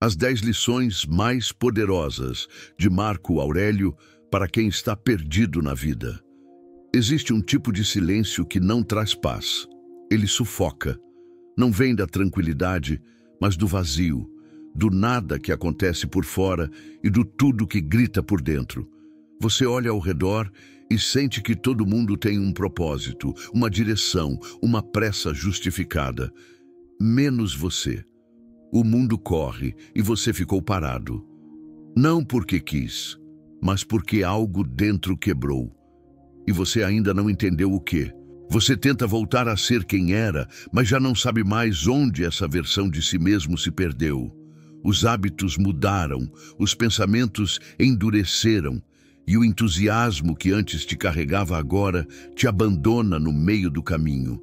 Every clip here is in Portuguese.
As 10 lições mais poderosas de Marco Aurélio para quem está perdido na vida. Existe um tipo de silêncio que não traz paz. Ele sufoca. Não vem da tranquilidade, mas do vazio, do nada que acontece por fora e do tudo que grita por dentro. Você olha ao redor e sente que todo mundo tem um propósito, uma direção, uma pressa justificada. Menos você. O mundo corre e você ficou parado. Não porque quis, mas porque algo dentro quebrou. E você ainda não entendeu o quê. Você tenta voltar a ser quem era, mas já não sabe mais onde essa versão de si mesmo se perdeu. Os hábitos mudaram, os pensamentos endureceram, e o entusiasmo que antes te carregava agora te abandona no meio do caminho.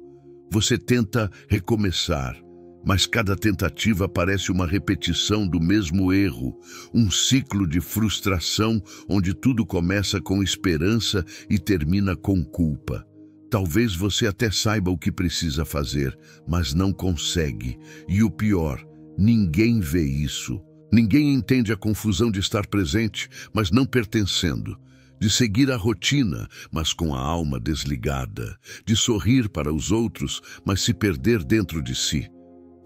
Você tenta recomeçar, mas cada tentativa parece uma repetição do mesmo erro, um ciclo de frustração onde tudo começa com esperança e termina com culpa. Talvez você até saiba o que precisa fazer, mas não consegue. E o pior, ninguém vê isso. Ninguém entende a confusão de estar presente, mas não pertencendo. De seguir a rotina, mas com a alma desligada. De sorrir para os outros, mas se perder dentro de si.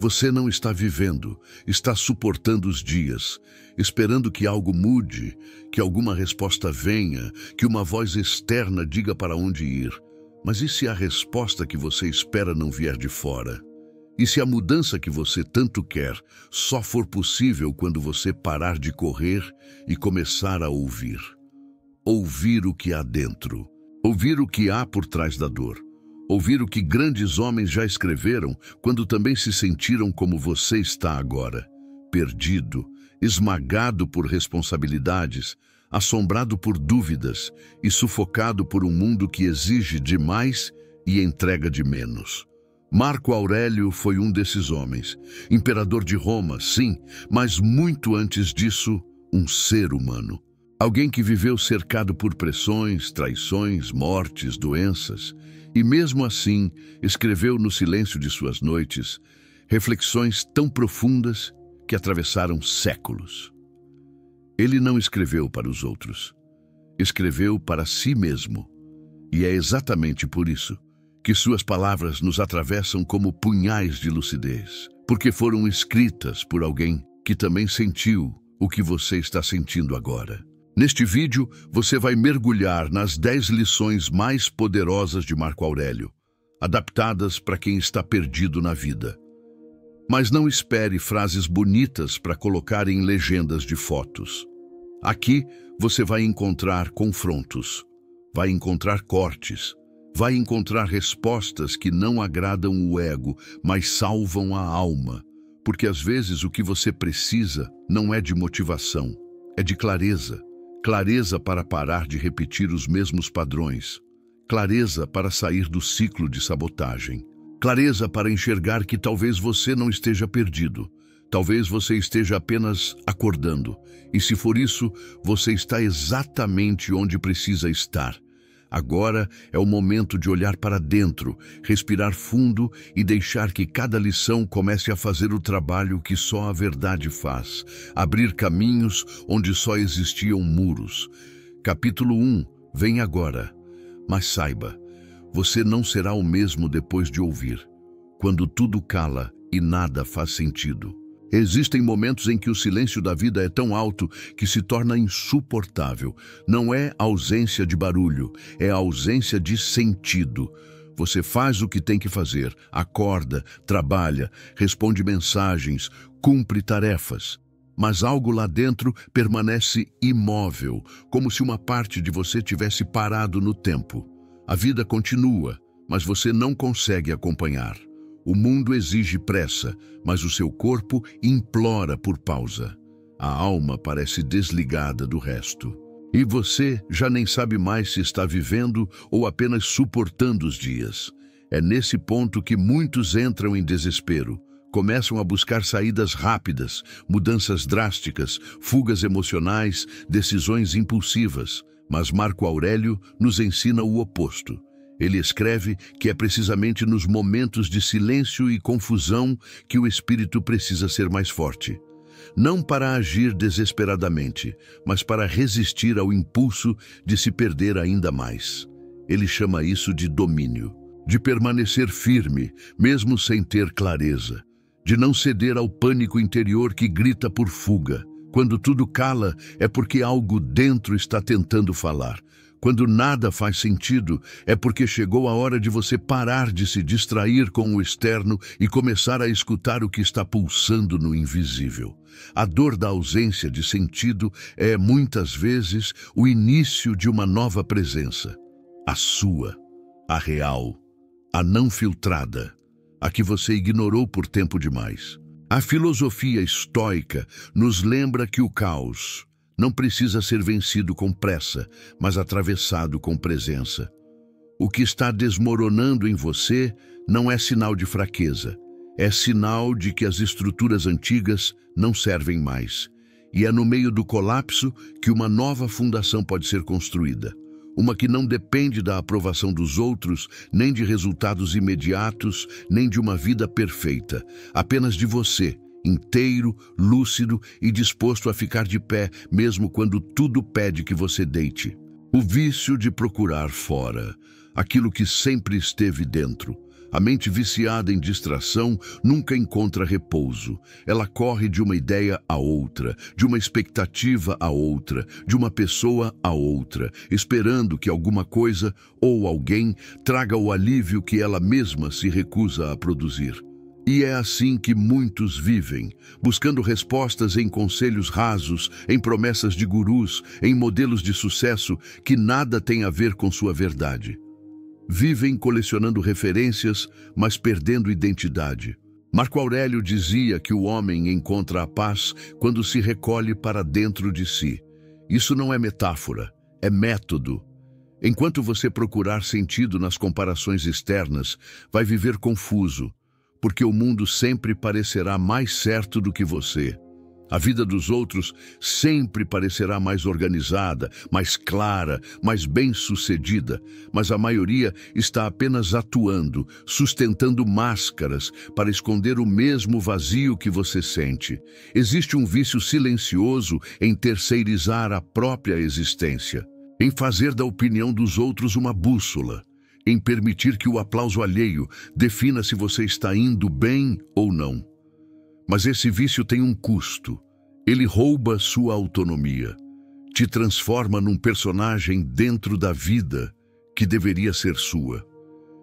Você não está vivendo, está suportando os dias, esperando que algo mude, que alguma resposta venha, que uma voz externa diga para onde ir. Mas e se a resposta que você espera não vier de fora? E se a mudança que você tanto quer só for possível quando você parar de correr e começar a ouvir? Ouvir o que há dentro, ouvir o que há por trás da dor. Ouvir o que grandes homens já escreveram quando também se sentiram como você está agora, perdido, esmagado por responsabilidades, assombrado por dúvidas e sufocado por um mundo que exige demais e entrega de menos. Marco Aurélio foi um desses homens, imperador de Roma, sim, mas muito antes disso, um ser humano. Alguém que viveu cercado por pressões, traições, mortes, doenças. E mesmo assim, escreveu no silêncio de suas noites reflexões tão profundas que atravessaram séculos. Ele não escreveu para os outros, escreveu para si mesmo. E é exatamente por isso que suas palavras nos atravessam como punhais de lucidez, porque foram escritas por alguém que também sentiu o que você está sentindo agora. Neste vídeo, você vai mergulhar nas 10 lições mais poderosas de Marco Aurélio, adaptadas para quem está perdido na vida. Mas não espere frases bonitas para colocar em legendas de fotos. Aqui, você vai encontrar confrontos, vai encontrar cortes, vai encontrar respostas que não agradam o ego, mas salvam a alma. Porque às vezes o que você precisa não é de motivação, é de clareza. Clareza para parar de repetir os mesmos padrões. Clareza para sair do ciclo de sabotagem. Clareza para enxergar que talvez você não esteja perdido. Talvez você esteja apenas acordando. E se for isso, você está exatamente onde precisa estar. Agora é o momento de olhar para dentro, respirar fundo e deixar que cada lição comece a fazer o trabalho que só a verdade faz. Abrir caminhos onde só existiam muros. Capítulo 1, vem agora. Mas saiba, você não será o mesmo depois de ouvir. Quando tudo cala e nada faz sentido. Existem momentos em que o silêncio da vida é tão alto que se torna insuportável. Não é ausência de barulho, é ausência de sentido. Você faz o que tem que fazer, acorda, trabalha, responde mensagens, cumpre tarefas. Mas algo lá dentro permanece imóvel, como se uma parte de você tivesse parado no tempo. A vida continua, mas você não consegue acompanhar. O mundo exige pressa, mas o seu corpo implora por pausa. A alma parece desligada do resto. E você já nem sabe mais se está vivendo ou apenas suportando os dias. É nesse ponto que muitos entram em desespero. Começam a buscar saídas rápidas, mudanças drásticas, fugas emocionais, decisões impulsivas. Mas Marco Aurélio nos ensina o oposto. Ele escreve que é precisamente nos momentos de silêncio e confusão que o espírito precisa ser mais forte. não para agir desesperadamente, mas para resistir ao impulso de se perder ainda mais. Ele chama isso de domínio, de permanecer firme, mesmo sem ter clareza, de não ceder ao pânico interior que grita por fuga. Quando tudo cala, é porque algo dentro está tentando falar. Quando nada faz sentido, é porque chegou a hora de você parar de se distrair com o externo e começar a escutar o que está pulsando no invisível. A dor da ausência de sentido é, muitas vezes, o início de uma nova presença. A sua, a real, a não filtrada, a que você ignorou por tempo demais. A filosofia estoica nos lembra que o caos não precisa ser vencido com pressa, mas atravessado com presença. O que está desmoronando em você não é sinal de fraqueza, é sinal de que as estruturas antigas não servem mais. E é no meio do colapso que uma nova fundação pode ser construída. Uma que não depende da aprovação dos outros, nem de resultados imediatos, nem de uma vida perfeita, apenas de você, inteiro, lúcido e disposto a ficar de pé, mesmo quando tudo pede que você deite. O vício de procurar fora aquilo que sempre esteve dentro. A mente viciada em distração nunca encontra repouso. Ela corre de uma ideia a outra, de uma expectativa a outra, de uma pessoa a outra, esperando que alguma coisa ou alguém traga o alívio que ela mesma se recusa a produzir. E é assim que muitos vivem, buscando respostas em conselhos rasos, em promessas de gurus, em modelos de sucesso que nada têm a ver com sua verdade. Vivem colecionando referências, mas perdendo identidade. Marco Aurélio dizia que o homem encontra a paz quando se recolhe para dentro de si. Isso não é metáfora, é método. Enquanto você procurar sentido nas comparações externas, vai viver confuso, porque o mundo sempre parecerá mais certo do que você. A vida dos outros sempre parecerá mais organizada, mais clara, mais bem-sucedida, mas a maioria está apenas atuando, sustentando máscaras para esconder o mesmo vazio que você sente. Existe um vício silencioso em terceirizar a própria existência, em fazer da opinião dos outros uma bússola, em permitir que o aplauso alheio defina se você está indo bem ou não. Mas esse vício tem um custo. Ele rouba sua autonomia, te transforma num personagem dentro da vida que deveria ser sua.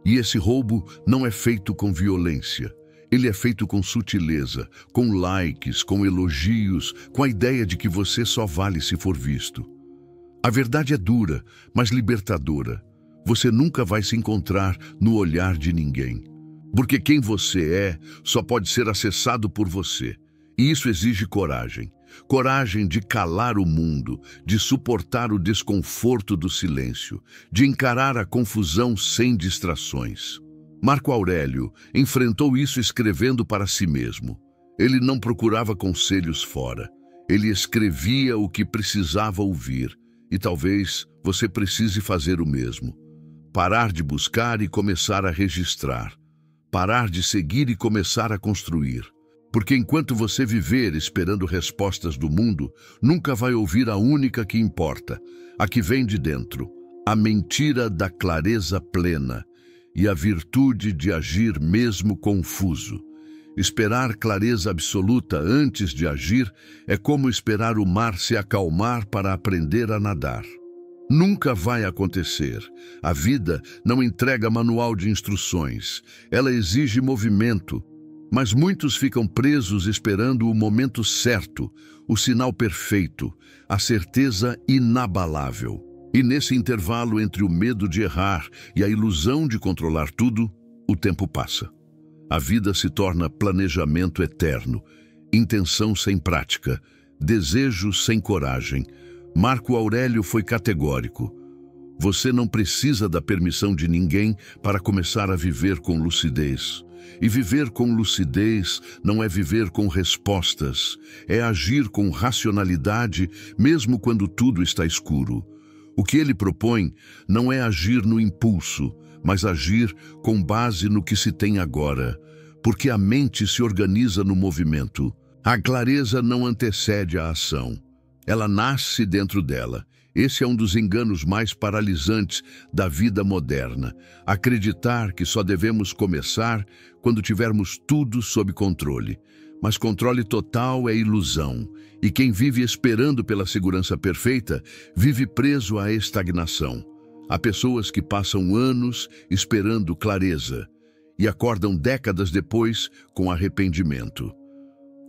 E esse roubo não é feito com violência. Ele é feito com sutileza, com likes, com elogios, com a ideia de que você só vale se for visto. A verdade é dura, mas libertadora. Você nunca vai se encontrar no olhar de ninguém. Porque quem você é só pode ser acessado por você. E isso exige coragem. Coragem de calar o mundo, de suportar o desconforto do silêncio, de encarar a confusão sem distrações. Marco Aurélio enfrentou isso escrevendo para si mesmo. Ele não procurava conselhos fora. Ele escrevia o que precisava ouvir. E talvez você precise fazer o mesmo. Parar de buscar e começar a registrar. Parar de seguir e começar a construir. Porque enquanto você viver esperando respostas do mundo, nunca vai ouvir a única que importa, a que vem de dentro, a mentira da clareza plena e a virtude de agir mesmo confuso. Esperar clareza absoluta antes de agir é como esperar o mar se acalmar para aprender a nadar. Nunca vai acontecer. A vida não entrega manual de instruções. Ela exige movimento. Mas muitos ficam presos esperando o momento certo, o sinal perfeito, a certeza inabalável. E nesse intervalo entre o medo de errar e a ilusão de controlar tudo, o tempo passa. A vida se torna planejamento eterno, intenção sem prática, desejo sem coragem. Marco Aurélio foi categórico. Você não precisa da permissão de ninguém para começar a viver com lucidez. E viver com lucidez não é viver com respostas, é agir com racionalidade mesmo quando tudo está escuro. O que ele propõe não é agir no impulso, mas agir com base no que se tem agora, porque a mente se organiza no movimento. A clareza não antecede a ação. Ela nasce dentro dela. Esse é um dos enganos mais paralisantes da vida moderna. Acreditar que só devemos começar quando tivermos tudo sob controle. Mas controle total é ilusão. E quem vive esperando pela segurança perfeita, vive preso à estagnação. Há pessoas que passam anos esperando clareza e acordam décadas depois com arrependimento.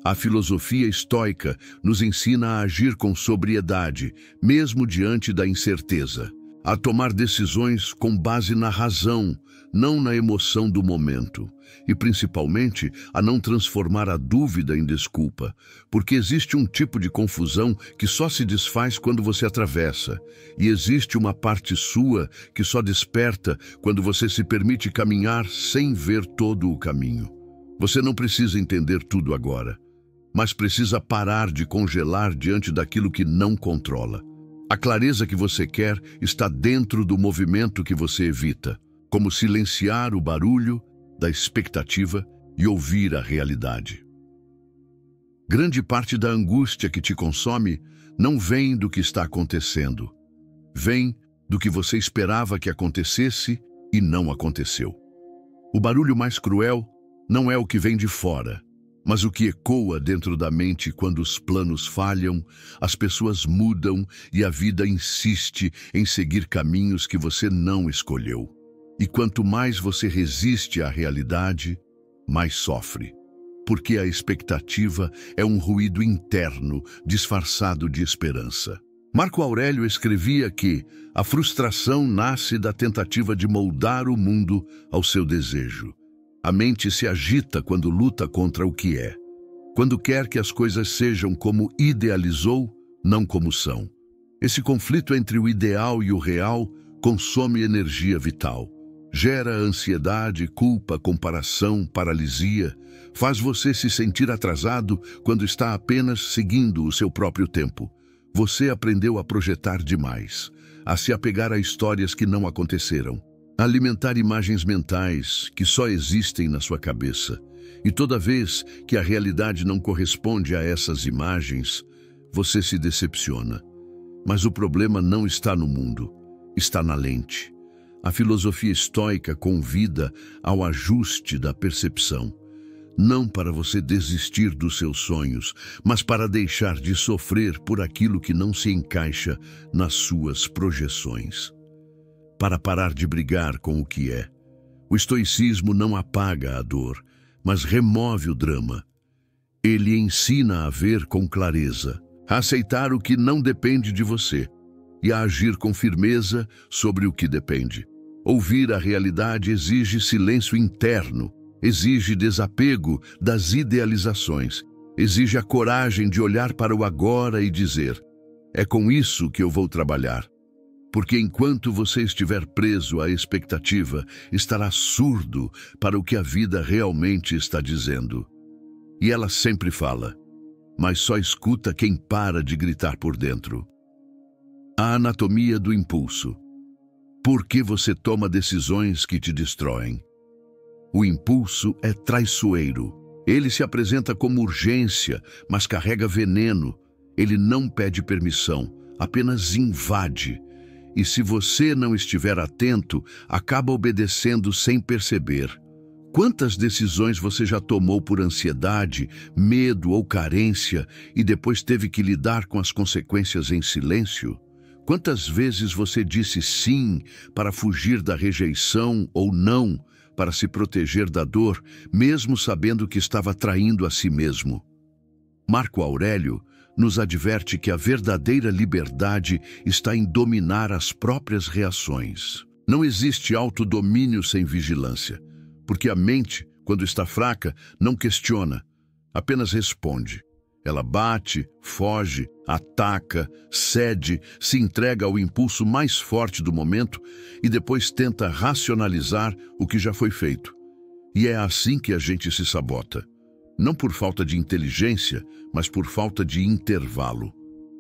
A filosofia estoica nos ensina a agir com sobriedade, mesmo diante da incerteza, a tomar decisões com base na razão, não na emoção do momento, e principalmente a não transformar a dúvida em desculpa, porque existe um tipo de confusão que só se desfaz quando você atravessa, e existe uma parte sua que só desperta quando você se permite caminhar sem ver todo o caminho. Você não precisa entender tudo agora, mas precisa parar de congelar diante daquilo que não controla. A clareza que você quer está dentro do movimento que você evita, como silenciar o barulho da expectativa e ouvir a realidade. Grande parte da angústia que te consome não vem do que está acontecendo. Vem do que você esperava que acontecesse e não aconteceu. O barulho mais cruel não é o que vem de fora, mas o que ecoa dentro da mente quando os planos falham, as pessoas mudam e a vida insiste em seguir caminhos que você não escolheu. E quanto mais você resiste à realidade, mais sofre. Porque a expectativa é um ruído interno disfarçado de esperança. Marco Aurélio escrevia que a frustração nasce da tentativa de moldar o mundo ao seu desejo. A mente se agita quando luta contra o que é. Quando quer que as coisas sejam como idealizou, não como são. Esse conflito entre o ideal e o real consome energia vital. Gera ansiedade, culpa, comparação, paralisia. Faz você se sentir atrasado quando está apenas seguindo o seu próprio tempo. Você aprendeu a projetar demais, a se apegar a histórias que não aconteceram. Alimentar imagens mentais que só existem na sua cabeça. E toda vez que a realidade não corresponde a essas imagens, você se decepciona. Mas o problema não está no mundo, está na lente. A filosofia estoica convida ao ajuste da percepção. Não para você desistir dos seus sonhos, mas para deixar de sofrer por aquilo que não se encaixa nas suas projeções. Para parar de brigar com o que é. O estoicismo não apaga a dor, mas remove o drama. Ele ensina a ver com clareza, a aceitar o que não depende de você e a agir com firmeza sobre o que depende. Ouvir a realidade exige silêncio interno, exige desapego das idealizações, exige a coragem de olhar para o agora e dizer: é com isso que eu vou trabalhar. Porque enquanto você estiver preso à expectativa, estará surdo para o que a vida realmente está dizendo. E ela sempre fala, mas só escuta quem para de gritar por dentro. A anatomia do impulso. Por que você toma decisões que te destroem? O impulso é traiçoeiro. Ele se apresenta como urgência, mas carrega veneno. Ele não pede permissão, apenas invade. E se você não estiver atento, acaba obedecendo sem perceber. Quantas decisões você já tomou por ansiedade, medo ou carência e depois teve que lidar com as consequências em silêncio? Quantas vezes você disse sim para fugir da rejeição ou não para se proteger da dor, mesmo sabendo que estava traindo a si mesmo? Marco Aurélio nos adverte que a verdadeira liberdade está em dominar as próprias reações. Não existe autodomínio sem vigilância, porque a mente, quando está fraca, não questiona, apenas responde. Ela bate, foge, ataca, cede, se entrega ao impulso mais forte do momento e depois tenta racionalizar o que já foi feito. E é assim que a gente se sabota. Não por falta de inteligência, mas por falta de intervalo.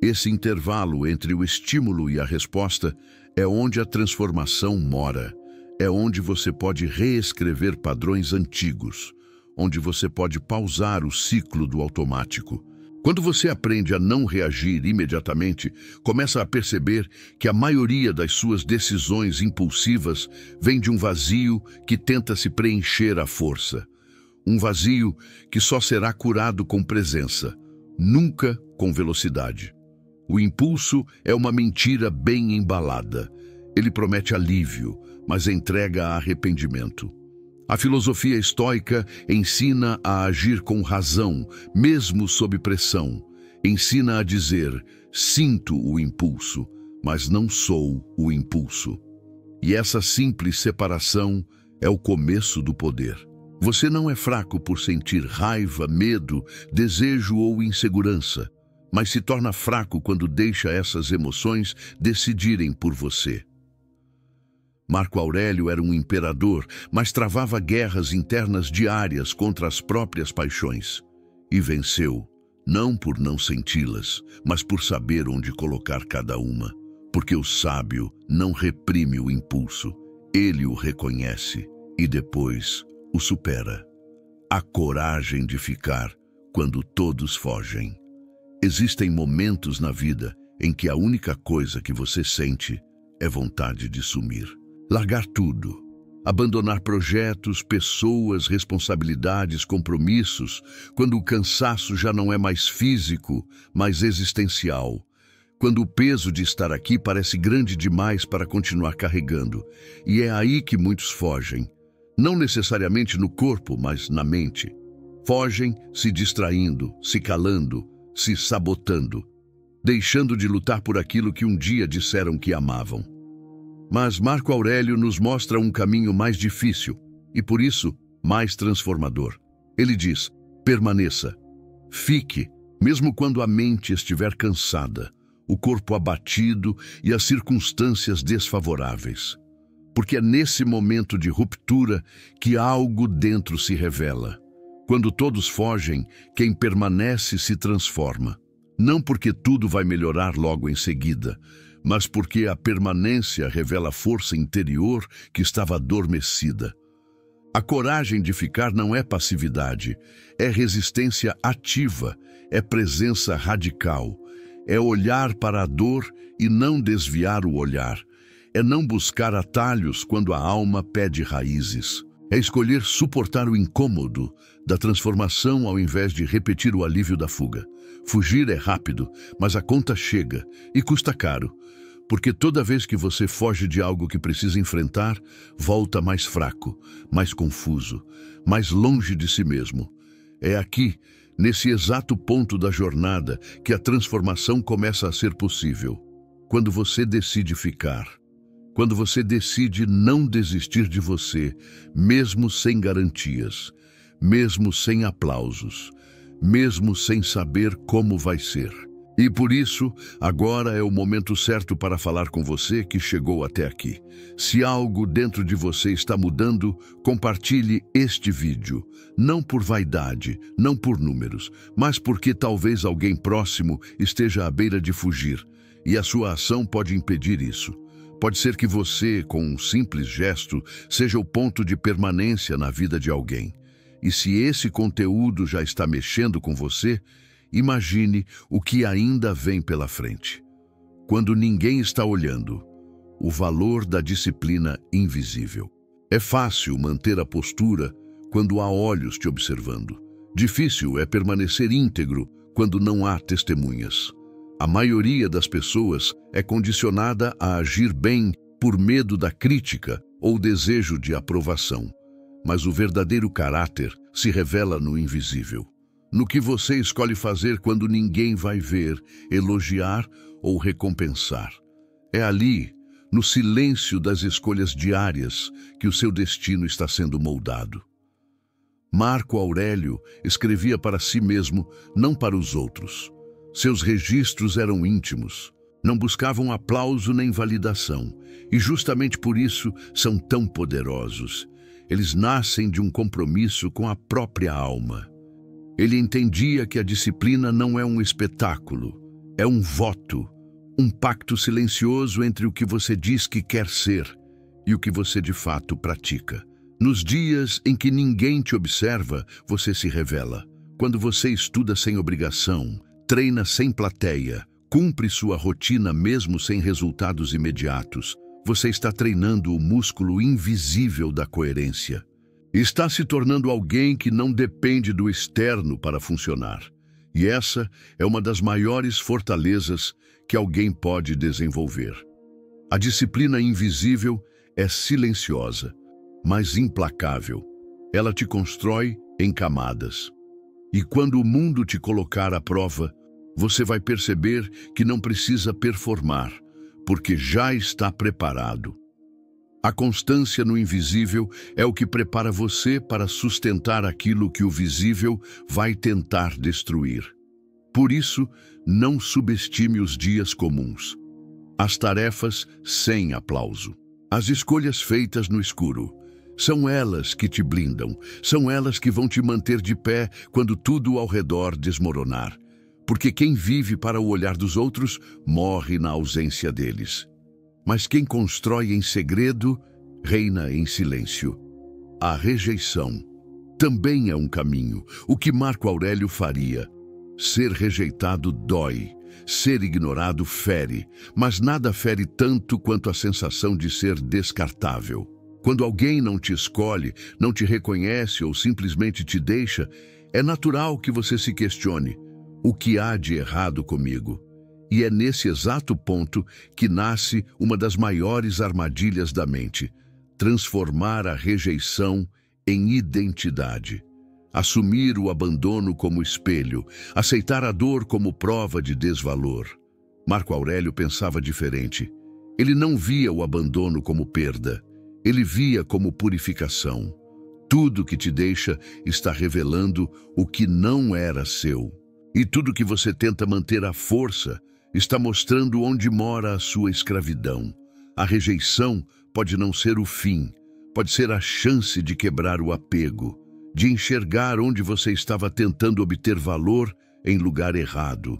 Esse intervalo entre o estímulo e a resposta é onde a transformação mora. É onde você pode reescrever padrões antigos, onde você pode pausar o ciclo do automático. Quando você aprende a não reagir imediatamente, começa a perceber que a maioria das suas decisões impulsivas vem de um vazio que tenta se preencher à força. Um vazio que só será curado com presença, nunca com velocidade. O impulso é uma mentira bem embalada. Ele promete alívio, mas entrega arrependimento. A filosofia estoica ensina a agir com razão, mesmo sob pressão. Ensina a dizer, sinto o impulso, mas não sou o impulso. E essa simples separação é o começo do poder. Você não é fraco por sentir raiva, medo, desejo ou insegurança, mas se torna fraco quando deixa essas emoções decidirem por você. Marco Aurélio era um imperador, mas travava guerras internas diárias contra as próprias paixões. E venceu, não por não senti-las, mas por saber onde colocar cada uma. Porque o sábio não reprime o impulso, ele o reconhece e depois o supera. A coragem de ficar quando todos fogem. Existem momentos na vida em que a única coisa que você sente é vontade de sumir. Largar tudo, abandonar projetos, pessoas, responsabilidades, compromissos, quando o cansaço já não é mais físico, mas existencial. Quando o peso de estar aqui parece grande demais para continuar carregando. E é aí que muitos fogem. Não necessariamente no corpo, mas na mente. Fogem se distraindo, se calando, se sabotando, deixando de lutar por aquilo que um dia disseram que amavam. Mas Marco Aurélio nos mostra um caminho mais difícil e, por isso, mais transformador. Ele diz, permaneça, fique, mesmo quando a mente estiver cansada, o corpo abatido e as circunstâncias desfavoráveis. Porque é nesse momento de ruptura que algo dentro se revela. Quando todos fogem, quem permanece se transforma. Não porque tudo vai melhorar logo em seguida, mas porque a permanência revela a força interior que estava adormecida. A coragem de ficar não é passividade, é resistência ativa, é presença radical, é olhar para a dor e não desviar o olhar, é não buscar atalhos quando a alma pede raízes, é escolher suportar o incômodo da transformação ao invés de repetir o alívio da fuga. Fugir é rápido, mas a conta chega e custa caro. Porque toda vez que você foge de algo que precisa enfrentar, volta mais fraco, mais confuso, mais longe de si mesmo. É aqui, nesse exato ponto da jornada, que a transformação começa a ser possível. Quando você decide ficar. Quando você decide não desistir de você, mesmo sem garantias, mesmo sem aplausos, mesmo sem saber como vai ser. E por isso, agora é o momento certo para falar com você que chegou até aqui. Se algo dentro de você está mudando, compartilhe este vídeo. Não por vaidade, não por números, mas porque talvez alguém próximo esteja à beira de fugir. E a sua ação pode impedir isso. Pode ser que você, com um simples gesto, seja o ponto de permanência na vida de alguém. E se esse conteúdo já está mexendo com você, imagine o que ainda vem pela frente. Quando ninguém está olhando, o valor da disciplina invisível. É fácil manter a postura quando há olhos te observando. Difícil é permanecer íntegro quando não há testemunhas. A maioria das pessoas é condicionada a agir bem por medo da crítica ou desejo de aprovação. Mas o verdadeiro caráter se revela no invisível. No que você escolhe fazer quando ninguém vai ver, elogiar ou recompensar. É ali, no silêncio das escolhas diárias, que o seu destino está sendo moldado. Marco Aurélio escrevia para si mesmo, não para os outros. Seus registros eram íntimos, não buscavam aplauso nem validação, e justamente por isso são tão poderosos. Eles nascem de um compromisso com a própria alma. Ele entendia que a disciplina não é um espetáculo, é um voto, um pacto silencioso entre o que você diz que quer ser e o que você de fato pratica. Nos dias em que ninguém te observa, você se revela. Quando você estuda sem obrigação, treina sem plateia, cumpre sua rotina mesmo sem resultados imediatos, você está treinando o músculo invisível da coerência. Está se tornando alguém que não depende do externo para funcionar. E essa é uma das maiores fortalezas que alguém pode desenvolver. A disciplina invisível é silenciosa, mas implacável. Ela te constrói em camadas. E quando o mundo te colocar à prova, você vai perceber que não precisa performar, porque já está preparado. A constância no invisível é o que prepara você para sustentar aquilo que o visível vai tentar destruir. Por isso, não subestime os dias comuns, as tarefas sem aplauso, as escolhas feitas no escuro. São elas que te blindam, são elas que vão te manter de pé quando tudo ao redor desmoronar. Porque quem vive para o olhar dos outros, morre na ausência deles. Mas quem constrói em segredo, reina em silêncio. A rejeição também é um caminho, o que Marco Aurélio faria. Ser rejeitado dói, ser ignorado fere, mas nada fere tanto quanto a sensação de ser descartável. Quando alguém não te escolhe, não te reconhece ou simplesmente te deixa, é natural que você se questione: o que há de errado comigo? E é nesse exato ponto que nasce uma das maiores armadilhas da mente: transformar a rejeição em identidade. Assumir o abandono como espelho, aceitar a dor como prova de desvalor. Marco Aurélio pensava diferente. Ele não via o abandono como perda. Ele via como purificação. Tudo que te deixa está revelando o que não era seu. E tudo que você tenta manter à força está mostrando onde mora a sua escravidão. A rejeição pode não ser o fim, pode ser a chance de quebrar o apego, de enxergar onde você estava tentando obter valor em lugar errado.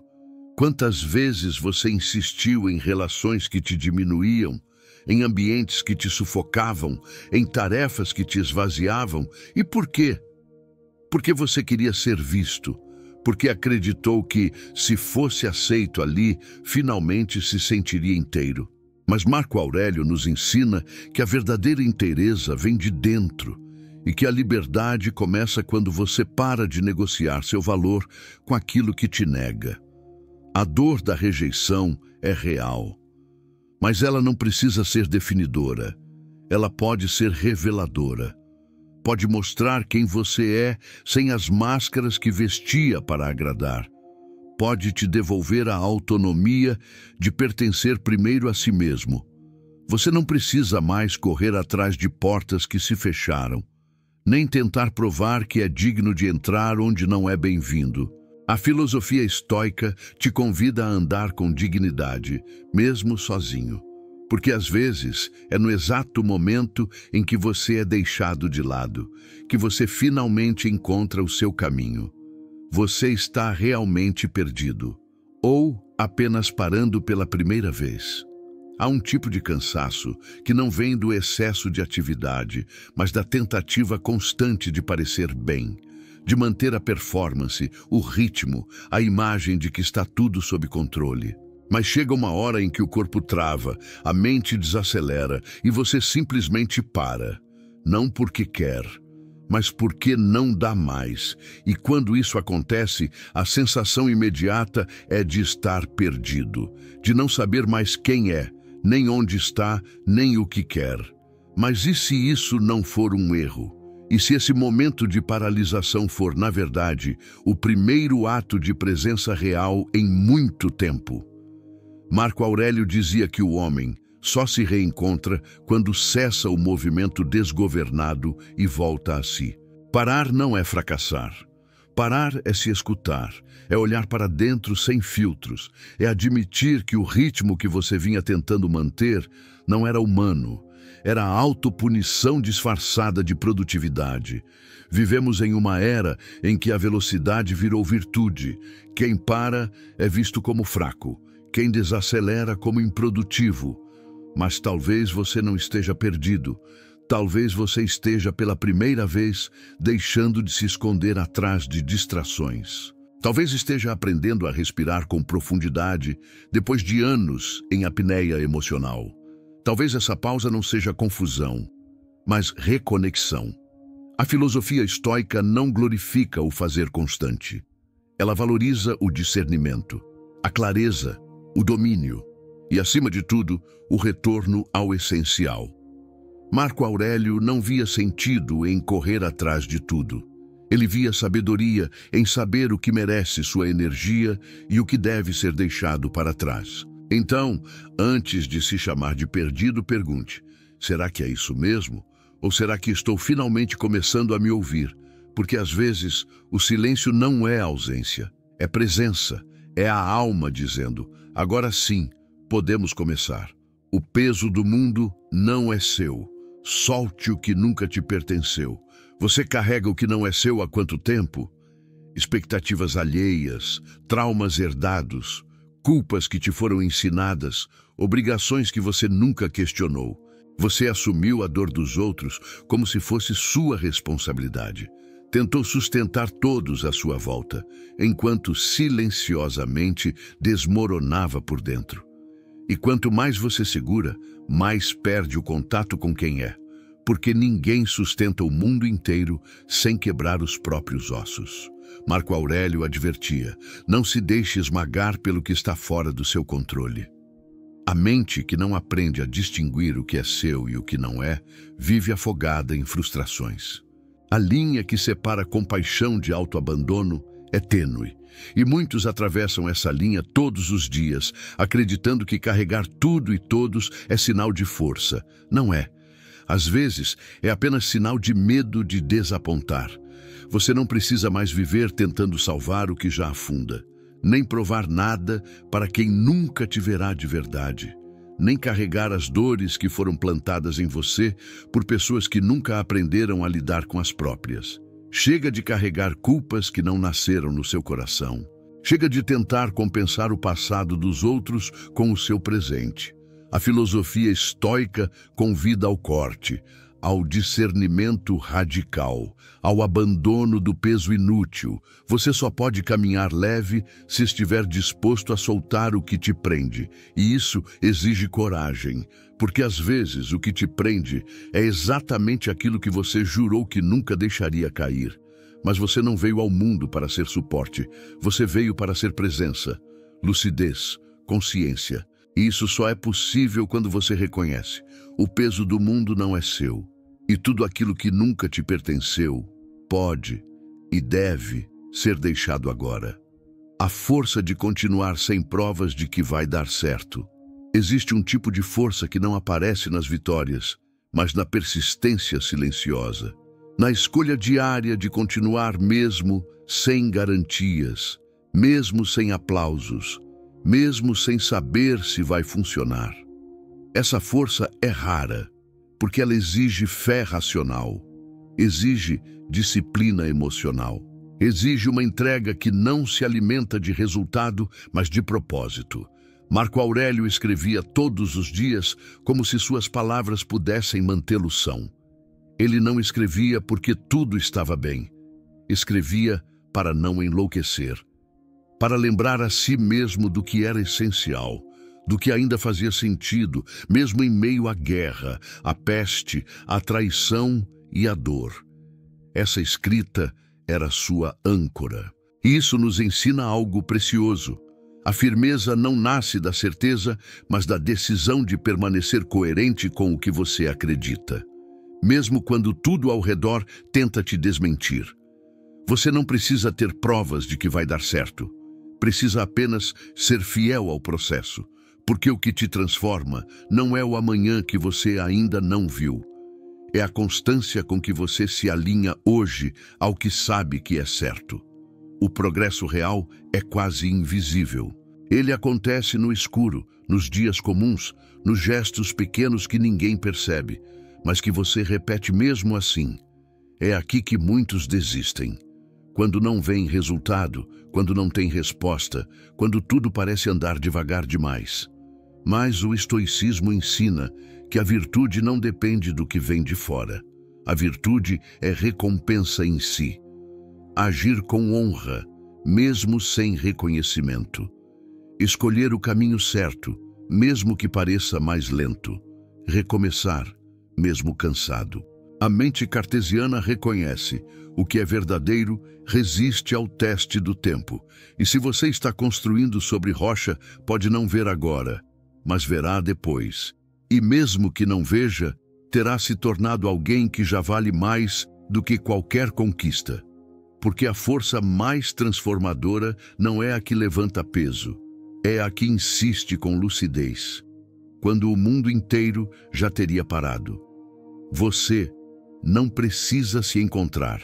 Quantas vezes você insistiu em relações que te diminuíam, em ambientes que te sufocavam, em tarefas que te esvaziavam? E por quê? Porque você queria ser visto, porque acreditou que, se fosse aceito ali, finalmente se sentiria inteiro. Mas Marco Aurélio nos ensina que a verdadeira inteireza vem de dentro e que a liberdade começa quando você para de negociar seu valor com aquilo que te nega. A dor da rejeição é real, mas ela não precisa ser definidora. Ela pode ser reveladora. Pode mostrar quem você é sem as máscaras que vestia para agradar. Pode te devolver a autonomia de pertencer primeiro a si mesmo. Você não precisa mais correr atrás de portas que se fecharam, nem tentar provar que é digno de entrar onde não é bem-vindo. A filosofia estoica te convida a andar com dignidade, mesmo sozinho. Porque às vezes é no exato momento em que você é deixado de lado, que você finalmente encontra o seu caminho. Você está realmente perdido, ou apenas parando pela primeira vez. Há um tipo de cansaço que não vem do excesso de atividade, mas da tentativa constante de parecer bem, de manter a performance, o ritmo, a imagem de que está tudo sob controle. Mas chega uma hora em que o corpo trava, a mente desacelera e você simplesmente para. Não porque quer, mas porque não dá mais. E quando isso acontece, a sensação imediata é de estar perdido, de não saber mais quem é, nem onde está, nem o que quer. Mas e se isso não for um erro? E se esse momento de paralisação for, na verdade, o primeiro ato de presença real em muito tempo? Marco Aurélio dizia que o homem só se reencontra quando cessa o movimento desgovernado e volta a si. Parar não é fracassar. Parar é se escutar, é olhar para dentro sem filtros, é admitir que o ritmo que você vinha tentando manter não era humano, era a autopunição disfarçada de produtividade. Vivemos em uma era em que a velocidade virou virtude. Quem para é visto como fraco, quem desacelera como improdutivo. Mas talvez você não esteja perdido. Talvez você esteja pela primeira vez deixando de se esconder atrás de distrações. Talvez esteja aprendendo a respirar com profundidade depois de anos em apneia emocional. Talvez essa pausa não seja confusão, mas reconexão. A filosofia estoica não glorifica o fazer constante. Ela valoriza o discernimento, a clareza, o domínio e, acima de tudo, o retorno ao essencial. Marco Aurélio não via sentido em correr atrás de tudo. Ele via sabedoria em saber o que merece sua energia e o que deve ser deixado para trás. Então, antes de se chamar de perdido, pergunte: será que é isso mesmo? Ou será que estou finalmente começando a me ouvir? Porque às vezes o silêncio não é ausência, é presença, é a alma dizendo: agora sim, podemos começar. O peso do mundo não é seu. Solte o que nunca te pertenceu. Você carrega o que não é seu há quanto tempo? Expectativas alheias, traumas herdados, culpas que te foram ensinadas, obrigações que você nunca questionou. Você assumiu a dor dos outros como se fosse sua responsabilidade. Tentou sustentar todos à sua volta, enquanto silenciosamente desmoronava por dentro. E quanto mais você segura, mais perde o contato com quem é, porque ninguém sustenta o mundo inteiro sem quebrar os próprios ossos. Marco Aurélio advertia: não se deixe esmagar pelo que está fora do seu controle. A mente que não aprende a distinguir o que é seu e o que não é, vive afogada em frustrações. A linha que separa compaixão de autoabandono é tênue, e muitos atravessam essa linha todos os dias, acreditando que carregar tudo e todos é sinal de força. Não é. Às vezes, é apenas sinal de medo de desapontar. Você não precisa mais viver tentando salvar o que já afunda, nem provar nada para quem nunca te verá de verdade, nem carregar as dores que foram plantadas em você por pessoas que nunca aprenderam a lidar com as próprias. Chega de carregar culpas que não nasceram no seu coração. Chega de tentar compensar o passado dos outros com o seu presente. A filosofia estoica convida ao corte, ao discernimento radical, ao abandono do peso inútil. Você só pode caminhar leve se estiver disposto a soltar o que te prende. E isso exige coragem, porque às vezes o que te prende é exatamente aquilo que você jurou que nunca deixaria cair. Mas você não veio ao mundo para ser suporte, você veio para ser presença, lucidez, consciência. E isso só é possível quando você reconhece: o peso do mundo não é seu. E tudo aquilo que nunca te pertenceu pode e deve ser deixado agora. A força de continuar sem provas de que vai dar certo. Existe um tipo de força que não aparece nas vitórias, mas na persistência silenciosa. Na escolha diária de continuar mesmo sem garantias, mesmo sem aplausos, mesmo sem saber se vai funcionar. Essa força é rara, porque ela exige fé racional, exige disciplina emocional, exige uma entrega que não se alimenta de resultado, mas de propósito. Marco Aurélio escrevia todos os dias como se suas palavras pudessem mantê-lo são. Ele não escrevia porque tudo estava bem. Escrevia para não enlouquecer, para lembrar a si mesmo do que era essencial, do que ainda fazia sentido, mesmo em meio à guerra, à peste, à traição e à dor. Essa escrita era sua âncora. E isso nos ensina algo precioso. A firmeza não nasce da certeza, mas da decisão de permanecer coerente com o que você acredita, mesmo quando tudo ao redor tenta te desmentir. Você não precisa ter provas de que vai dar certo. Precisa apenas ser fiel ao processo. Porque o que te transforma não é o amanhã que você ainda não viu. É a constância com que você se alinha hoje ao que sabe que é certo. O progresso real é quase invisível. Ele acontece no escuro, nos dias comuns, nos gestos pequenos que ninguém percebe, mas que você repete mesmo assim. É aqui que muitos desistem. Quando não vem resultado, quando não tem resposta, quando tudo parece andar devagar demais. Mas o estoicismo ensina que a virtude não depende do que vem de fora. A virtude é recompensa em si. Agir com honra, mesmo sem reconhecimento. Escolher o caminho certo, mesmo que pareça mais lento. Recomeçar, mesmo cansado. A mente cartesiana reconhece: o que é verdadeiro resiste ao teste do tempo. E se você está construindo sobre rocha, pode não ver agora, mas verá depois. E mesmo que não veja, terá se tornado alguém que já vale mais do que qualquer conquista. Porque a força mais transformadora não é a que levanta peso, é a que insiste com lucidez, quando o mundo inteiro já teria parado. Você não precisa se encontrar,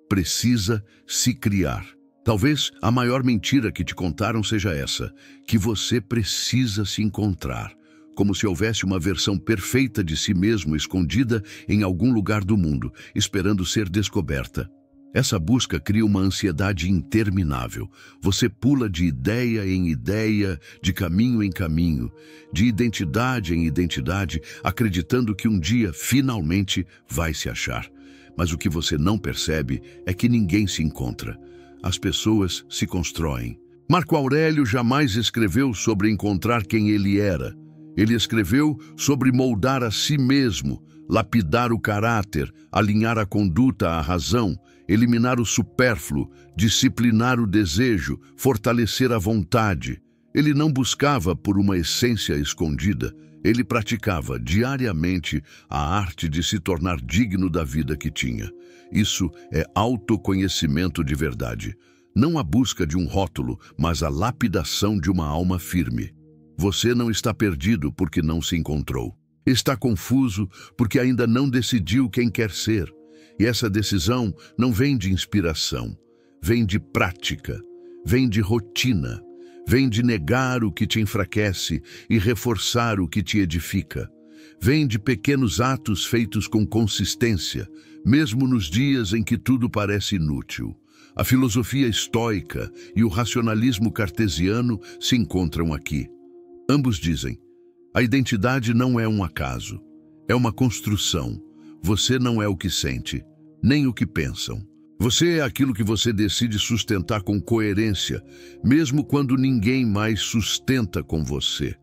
precisa se criar. Talvez a maior mentira que te contaram seja essa, que você precisa se encontrar, como se houvesse uma versão perfeita de si mesmo escondida em algum lugar do mundo, esperando ser descoberta. Essa busca cria uma ansiedade interminável. Você pula de ideia em ideia, de caminho em caminho, de identidade em identidade, acreditando que um dia, finalmente, vai se achar. Mas o que você não percebe é que ninguém se encontra. As pessoas se constroem. Marco Aurélio jamais escreveu sobre encontrar quem ele era. Ele escreveu sobre moldar a si mesmo, lapidar o caráter, alinhar a conduta à razão, eliminar o supérfluo, disciplinar o desejo, fortalecer a vontade. Ele não buscava por uma essência escondida, ele praticava diariamente a arte de se tornar digno da vida que tinha. Isso é autoconhecimento de verdade. Não a busca de um rótulo, mas a lapidação de uma alma firme. Você não está perdido porque não se encontrou. Está confuso porque ainda não decidiu quem quer ser. E essa decisão não vem de inspiração, vem de prática, vem de rotina, vem de negar o que te enfraquece e reforçar o que te edifica. Vem de pequenos atos feitos com consistência, mesmo nos dias em que tudo parece inútil. A filosofia estoica e o racionalismo cartesiano se encontram aqui. Ambos dizem: a identidade não é um acaso, é uma construção. Você não é o que sente, nem o que pensam. Você é aquilo que você decide sustentar com coerência, mesmo quando ninguém mais sustenta com você.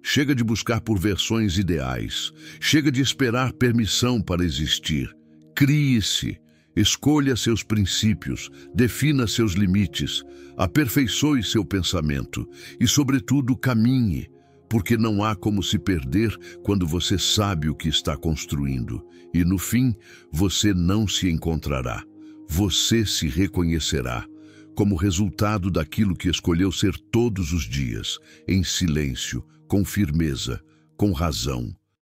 Chega de buscar por versões ideais. Chega de esperar permissão para existir. Crie-se. Escolha seus princípios, defina seus limites, aperfeiçoe seu pensamento e, sobretudo, caminhe, porque não há como se perder quando você sabe o que está construindo. E, no fim, você não se encontrará. Você se reconhecerá como resultado daquilo que escolheu ser todos os dias, em silêncio, com firmeza, com razão,